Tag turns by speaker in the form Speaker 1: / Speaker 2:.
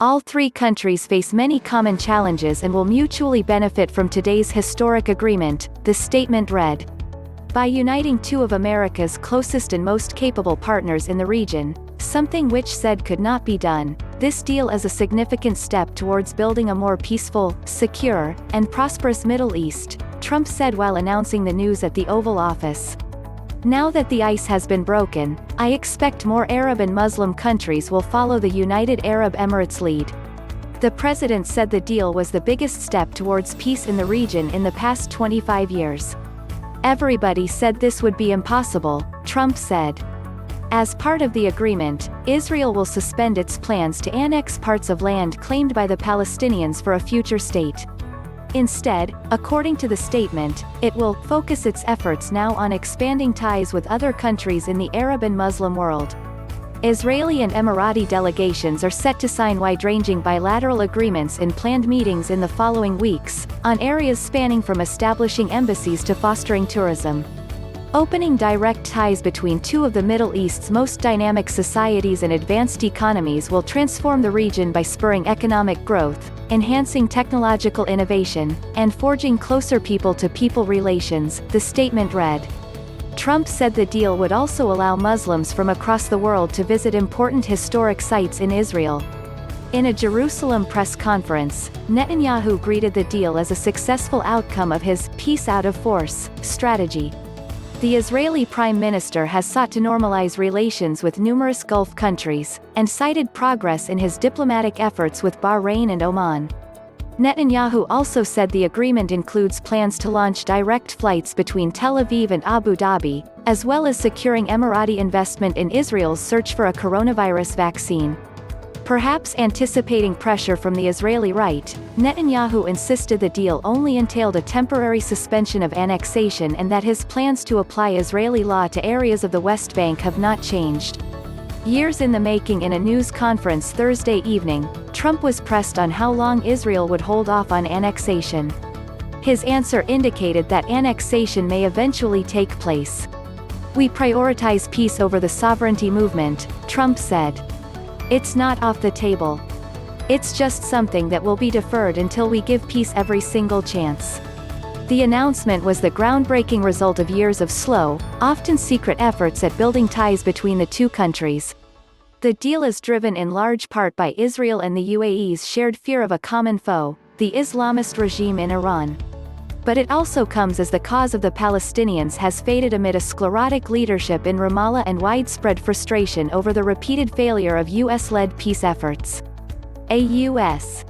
Speaker 1: All three countries face many common challenges and will mutually benefit from today's historic agreement, the statement read. By uniting two of America's closest and most capable partners in the region, something which said could not be done, this deal is a significant step towards building a more peaceful, secure, and prosperous Middle East, Trump said while announcing the news at the Oval Office. Now that the ice has been broken, I expect more Arab and Muslim countries will follow the United Arab Emirates lead. The president said the deal was the biggest step towards peace in the region in the past 25 years. Everybody said this would be impossible, Trump said. As part of the agreement, Israel will suspend its plans to annex parts of land claimed by the Palestinians for a future state. Instead, according to the statement, it will focus its efforts now on expanding ties with other countries in the Arab and Muslim world. Israeli and Emirati delegations are set to sign wide-ranging bilateral agreements in planned meetings in the following weeks, on areas spanning from establishing embassies to fostering tourism. Opening direct ties between two of the Middle East's most dynamic societies and advanced economies will transform the region by spurring economic growth, enhancing technological innovation, and forging closer people-to-people relations, the statement read. Trump said the deal would also allow Muslims from across the world to visit important historic sites in Israel. In a Jerusalem press conference, Netanyahu greeted the deal as a successful outcome of his peace out of force strategy. The Israeli Prime Minister has sought to normalize relations with numerous Gulf countries, and cited progress in his diplomatic efforts with Bahrain and Oman. Netanyahu also said the agreement includes plans to launch direct flights between Tel Aviv and Abu Dhabi, as well as securing Emirati investment in Israel's search for a coronavirus vaccine. Perhaps anticipating pressure from the Israeli right, Netanyahu insisted the deal only entailed a temporary suspension of annexation and that his plans to apply Israeli law to areas of the West Bank have not changed. Years in the making. In a news conference Thursday evening, Trump was pressed on how long Israel would hold off on annexation. His answer indicated that annexation may eventually take place. "We prioritize peace over the sovereignty movement," Trump said. "It's not off the table. It's just something that will be deferred until we give peace every single chance." The announcement was the groundbreaking result of years of slow, often secret efforts at building ties between the two countries. The deal is driven in large part by Israel and the UAE's shared fear of a common foe, the Islamist regime in Iran. But it also comes as the cause of the Palestinians has faded amid a sclerotic leadership in Ramallah and widespread frustration over the repeated failure of US-led peace efforts. A U.S.